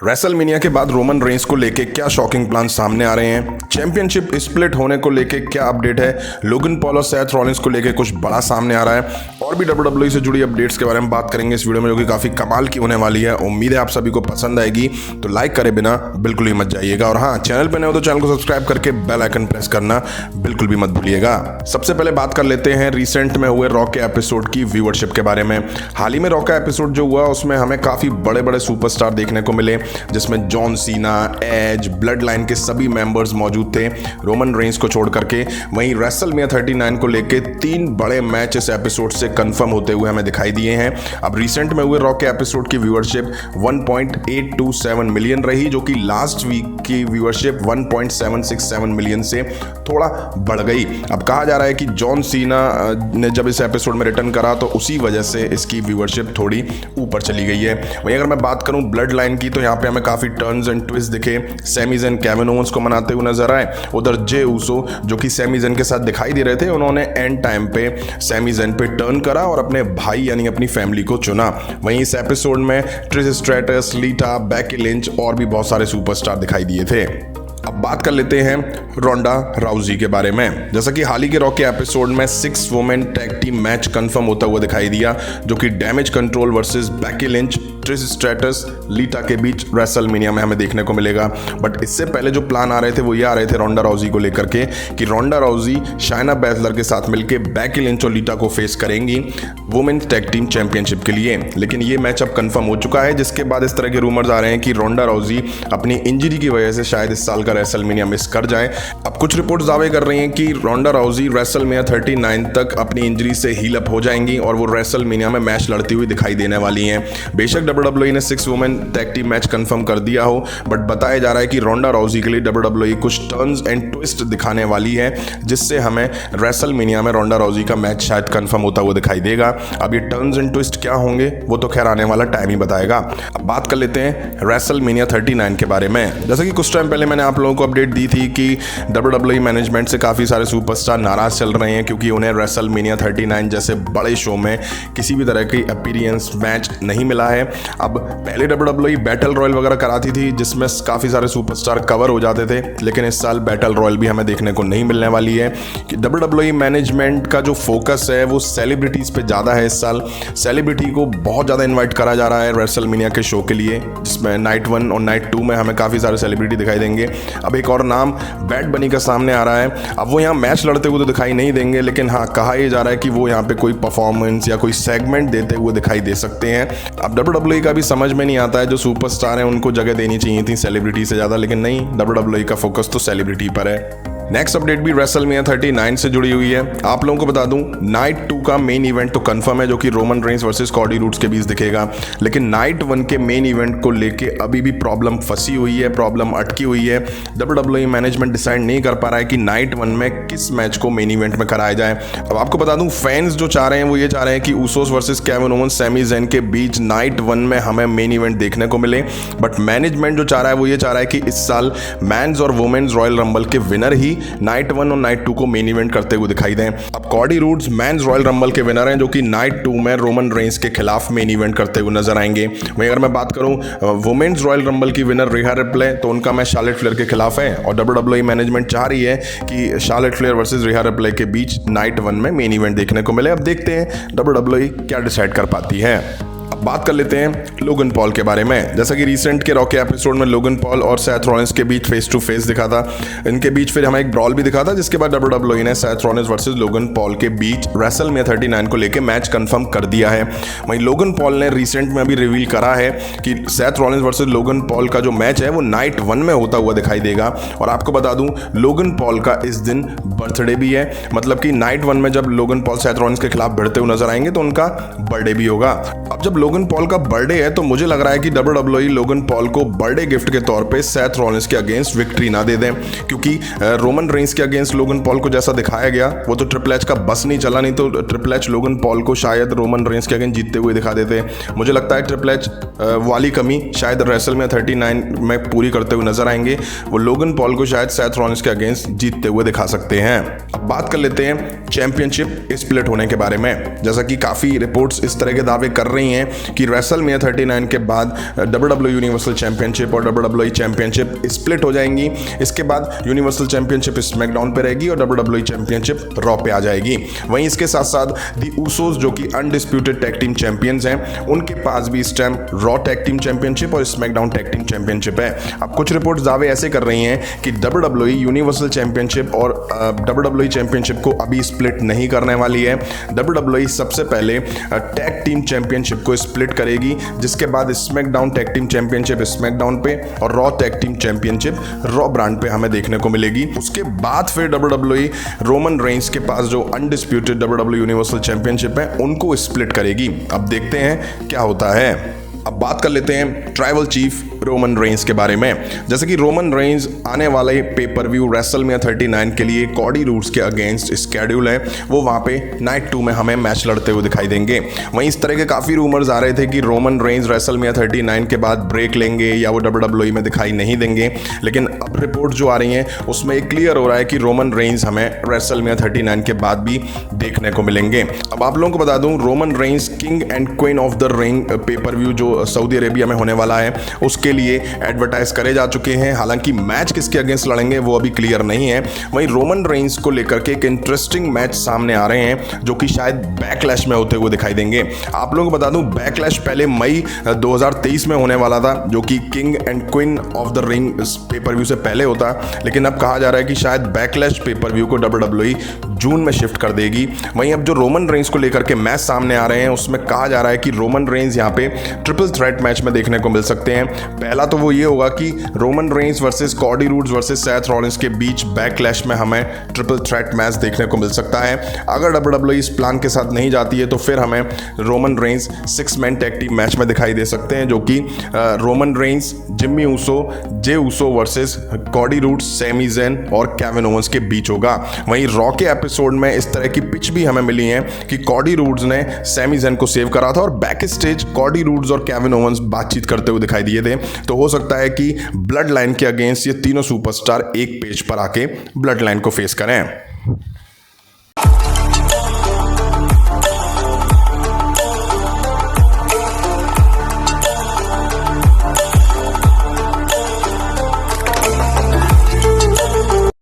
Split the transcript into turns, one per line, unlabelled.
WrestleMania के बाद Roman Reigns को लेके क्या शॉकिंग प्लान सामने आ रहे हैं, चैंपियनशिप स्प्लिट होने को लेके क्या अपडेट है, लोगन पॉल और सेथ रॉलिंस को लेके कुछ बड़ा सामने आ रहा है और भी WWE से जुड़ी अपडेट्स के बारे में बात करेंगे इस वीडियो में, जो कि काफ़ी कमाल की होने वाली है। उम्मीद है आप सभी को पसंद आएगी, तो लाइक करे बिना बिल्कुल ही मत जाइएगा और हाँ, चैनल पर नए हो तो चैनल को सब्सक्राइब करके बेल आइकन प्रेस करना बिल्कुल भी मत भूलिएगा। सबसे पहले बात कर लेते हैं रिसेंट में हुए रॉ के एपिसोड की व्यूअरशिप के बारे में। हाल ही में रॉ का एपिसोड जो हुआ उसमें हमें काफ़ी बड़े बड़े सुपरस्टार देखने को मिले, जिसमें John Cena, as, blood line के सभी मेंबर्स मौजूद थे रोमन रेंस को छोड़ करके। वहीं रेसलमेनिया 39 को लेके 3 बड़े मैच इस एपिसोड से कंफर्म होते हुए हमें दिखाई दिए हैं। अब रिसेंट में हुए रॉ के एपिसोड की व्यूअरशिप 1.827 मिलियन रही, जो कि लास्ट वीक की व्यूअरशिप 1.767 मिलियन से थोड़ा बढ़ गई। अब कहा जा रहा है कि जॉन सीना ने जब इस एपिसोड में रिटर्न करा तो उसी वजह से इसकी व्यूअरशिप थोड़ी ऊपर चली गई है। वहीं अगर मैं बात करूं ब्लड लाइन की, तो यहाँ पे हमें काफ़ी टर्न्स एंड ट्विस्ट दिखे। सैमी ज़ैन केविन ओवेंस को मनाते हुए नजर आए। उधर जे ऊसो जो कि सैमी ज़ैन के साथ दिखाई दे रहे थे, उन्होंने एंड टाइम पे सैमी ज़ैन पे टर्न करा और अपने भाई यानी अपनी फैमिली को चुना। वहीं इस एपिसोड में ट्रिश स्ट्रैटस, लीटा, बेकी लिंच और भी बहुत सारे सुपरस्टार दिखाई दिए थे। अब बात कर लेते हैं रोंडा राउजी के बारे में। जैसा कि हाल ही के रॉ के एपिसोड में 6 women tag team match confirm होता हुआ दिखाई दिया, जो कि damage control versus Becky Lynch, Trish stratus, लीटा के बीच रेसलमेनिया में हमें देखने को मिलेगा। बट इससे पहले जो प्लान आ रहे थे वो ये आ रहे थे रोंडा राउजी को लेकर के कि रोंडा राउजी शाइना बैसलर के साथ मिलकर बेकी लिंच और लीटा को फेस करेंगी वुमेन टैग टीम चैंपियनशिप के लिए। लेकिन ये मैच अब कंफर्म हो चुका है, जिसके बाद इस तरह के रूमर्स आ रहे हैं कि रोंडा राउजी अपनी इंजरी की वजह से शायद इस साल का रेसलमेनिया मिस कर जाए। अब कुछ रिपोर्ट्स दावे कर रही हैं कि रोंडा राउजी रेसलमेनिया 39 तक अपनी इंजरी से हील अप हो जाएंगी और वो रेसलमेनिया में मैच लड़ती हुई दिखाई देने वाली हैं। बेशक WWE ने 6 women tag team match confirm कर दिया हो, बट बताया जा रहा है कि रोंडा राउजी के लिए WWE कुछ टर्न्स एंड ट्विस्ट दिखाने वाली है, जिससे हमें रेसलमेनिया में रोंडा राउजी का मैच शायद कंफर्म होता हुआ दिखाई देगा। अब ये टर्न्स एंड ट्विस्ट क्या होंगे वो तो खैर आने वाला टाइम ही बताएगा। अब बात कर लेते हैं रेसलमेनिया 39 के बारे में। जैसा कि कुछ टाइम पहले मैंने आप लोगों को अपडेट दी थी कि WWE मैनेजमेंट से काफ़ी सारे सुपरस्टार नाराज चल रहे हैं, क्योंकि उन्हें रेसलमेनिया 39 जैसे बड़े शो में किसी भी तरह की अपीयरेंस मैच नहीं मिला है। अब पहले WWE बैटल रॉयल वगैरह कराती थी, जिसमें काफ़ी सारे सुपरस्टार कवर हो जाते थे, लेकिन इस साल बैटल रॉयल भी हमें देखने को नहीं मिलने वाली है। कि WWE मैनेजमेंट का जो फोकस है वो सेलिब्रिटीज़ पे ज़्यादा है। इस साल सेलिब्रिटी को बहुत ज़्यादा इन्वाइट करा जा रहा है रेसलमेनिया के शो के लिए, जिसमें नाइट 1 और नाइट 2 में हमें काफ़ी सारे सेलिब्रिटी दिखाई देंगे। अब एक और नाम बैड बनी का सामने आ रहा है। अब वो यहाँ मैच लड़ते हुए तो दिखाई नहीं देंगे, लेकिन हाँ, कहा यह जा रहा है कि वो यहाँ पे कोई परफॉर्मेंस या कोई सेगमेंट देते हुए दिखाई दे सकते हैं। अब WWE का भी समझ में नहीं आता है, जो सुपरस्टार हैं उनको जगह देनी चाहिए थी सेलिब्रिटी से ज़्यादा, लेकिन नहीं, WWE का फोकस तो सेलिब्रिटी पर है। नेक्स्ट अपडेट भी रेसलमेनिया 39 से जुड़ी हुई है। आप लोगों को बता दूं, नाइट 2 का मेन इवेंट तो कंफर्म है, जो कि Roman Reigns versus Cody roads के बीच दिखेगा। लेकिन नाइट 1 के मेन इवेंट को लेके अभी भी प्रॉब्लम फंसी हुई है, प्रॉब्लम अटकी हुई है। WWE मैनेजमेंट डिसाइड नहीं कर पा रहा है कि नाइट 1 में किस मैच को मेन इवेंट में कराया जाए। अब आपको बता दूं, फैंस जो चाह रहे हैं वो ये चाह रहे हैं कि Usos versus Kevin Owens, Sami Zayn के बीच नाइट 1 में हमें मेन इवेंट देखने को मिले। बट मैनेजमेंट जो चाह रहा है वो ये चाह रहा है कि इस साल मैंस और वुमेन्स रॉयल रंबल के विनर ही नाइट 1 और नाइट 2 को मेन इवेंट करते हुए दिखाई दें। अब Cody Rhodes men's Royal Rumble के विनर हैं, जो कि नाइट 2 में रोमन रेंस के खिलाफ मेन इवेंट करते हुए नजर आएंगे। वहीं अगर मैं बात करूं वुमेन्स रॉयल रंबल की विनर रिहा रिप्ले, तो उनका मैच शार्लेट फ्लेयर के खिलाफ है और WWE मैनेजमेंट चाह रही है कि शार्लेट फ्लेयर वर्सेस रिहा रिप्ले के बीच नाइट 1 में मेन इवेंट देखने को मिले। अब देखते हैं WWE क्या डिसाइड कर पाती है। अब बात कर लेते हैं लोगन पॉल के बारे में। जैसा कि रिसेंट के रॉ के एपिसोड में लोगन पॉल और सेथ रॉलिंस के बीच फेस टू फेस दिखा था, इनके बीच फिर हमें एक ब्रॉल भी दिखा था, जिसके बाद WWE ने Seth Rollins versus Logan Paul के बीच रेसलमेनिया 39 को लेकर मैच कंफर्म कर दिया है। वहीं लोगन पॉल ने रिसेंट में अभी रिवील करा है कि Seth Rollins versus Logan Paul का जो मैच है वो नाइट 1 में होता हुआ दिखाई देगा। और आपको बता दूं, लोगन पॉल का इस दिन बर्थडे भी है, मतलब कि नाइट 1 में जब लोगन पॉल सेथ रॉलिंस के खिलाफ भिड़ते हुए नजर आएंगे तो उनका बर्थडे भी होगा। अब जब लोगन पॉल का बर्थडे है तो मुझे लग रहा है कि WWE लोगन पॉल को बर्थडे गिफ्ट के तौर पे सेथ रॉलिंस के अगेंस्ट विक्ट्री ना दे दें, क्योंकि रोमन रेंस के अगेंस्ट लोगन पॉल को जैसा दिखाया गया वो तो ट्रिपल एच का बस नहीं चला, नहीं तो ट्रिपल एच लोगन पॉल को शायद रोमन रेंस के अगेंस्ट जीतते हुए दिखा देते। मुझे लगता है ट्रिपल एच वाली कमी शायद रेसलमेनिया 39 में पूरी करते हुए नजर आएंगे। वो लोगन पॉल को शायद सेथ रॉलिंस के अगेंस्ट जीतते हुए दिखा सकते हैं। अब बात कर लेते हैं चैंपियनशिप स्प्लिट होने के बारे में। जैसा कि काफ़ी रिपोर्ट्स इस तरह के दावे कर रही हैं कि रेसलमेनिया 39 के बाद WWE यूनिवर्सल चैंपियनशिप और WWE चैंपियनशिप स्प्लिट हो जाएंगी। इसके बाद यूनिवर्सल चैंपियनशिप स्मैकडाउन पे रहेगी और WWE चैंपियनशिप रॉ पे आ जाएगी। वहीं इसके साथ साथ दी ऊसोस जो कि अनडिस्प्यूटेड टैग टीम चैंपियंस हैं, उनके पास भी इस time raw tag team championship और स्मैकडाउन टैग टीम चैंपियनशिप है। अब कुछ रिपोर्ट्स दावे ऐसे कर रही हैं कि WWE यूनिवर्सल चैंपियनशिप और WWE चैंपियनशिप को अभी स्प्लिट नहीं करने वाली है। WWE सबसे पहले टैग टीम चैंपियनशिप को स्प्लिट करेगी, जिसके बाद SmackDown tag team championship SmackDown पे और raw tag team championship raw brand पे हमें देखने को मिलेगी। उसके बाद फिर WWE रोमन रेंस के पास जो अनडिस्प्यूटेड WWE यूनिवर्सल चैंपियनशिप है उनको स्प्लिट करेगी। अब देखते हैं क्या होता है। अब बात कर लेते हैं ट्राइबल चीफ रोमन रेंस के बारे में। जैसे कि रोमन रेंस आने वाले पेपर व्यू रेसलमेनिया 39 के लिए कॉडी रूड्स के अगेंस्ट स्केड्यूल है, वो वहाँ पे नाइट 2 में हमें मैच लड़ते हुए दिखाई देंगे। वहीं इस तरह के काफ़ी रूमर्स आ रहे थे कि रोमन रेंस रेसलमेनिया 39 के बाद ब्रेक लेंगे या वो WWE में दिखाई नहीं देंगे, लेकिन अब रिपोर्ट जो आ रही हैं उसमें एक क्लियर हो रहा है कि रोमन रेंस हमें रेसलमेनिया 39 के बाद भी देखने को मिलेंगे। अब आप लोगों को बता दूं, Roman Reigns king and queen of the ring pay per view जो सऊदी अरेबिया में होने वाला है उसके लिए एडवर्टाइज करे जा चुके हैं। हालांकि मैच किसके अगेंस्ट लड़ेंगे वो अभी क्लियर नहीं है। वहीं रोमन रेंस को लेकर के एक इंटरेस्टिंग मैच सामने आ रहे हैं जो कि शायद बैकलैश में होते हुए दिखाई देंगे। आप लोगों को बता दूं, बैकलैश पहले मई 2023 में होने वाला था जो कि king and queen of the ring pay per view से पहले होता, लेकिन अब कहा जा रहा है कि शायद बैकलैश पेपर व्यू को WWE जून में शिफ्ट कर देगी। वहीं अब जो रोमन रेंस को लेकर के मैच सामने आ रहे हैं उसमें कहा जा रहा है कि रोमन रेंस यहाँ पे ट्रिपल थ्रेट मैच में देखने को मिल सकते हैं। पहला तो वो ये होगा कि Roman Reigns versus Cody roads versus Seth Rollins के बीच बैकलैश में हमें ट्रिपल थ्रेट मैच देखने को मिल सकता है। अगर WWE इस प्लान के साथ नहीं जाती है तो फिर हमें Roman Reigns 6 man tag team match में दिखाई दे सकते हैं, जो कि Roman Reigns, Jimmy Uso, Jey Uso versus Cody Rhodes, Sami Zayn और केविन ओवंस के बीच होगा। वहीं रॉ के एपिसोड में इस तरह की पिच भी हमें मिली है कि कॉडी रूड्स ने सैमी ज़ेन को सेव करा था और बैक स्टेज कॉडी रूड्स और केविन ओवंस बातचीत करते हुए दिखाई दिए थे। तो हो सकता है कि ब्लड लाइन के अगेंस्ट ये तीनों सुपरस्टार एक पेज पर आके ब्लड लाइन को फेस करें।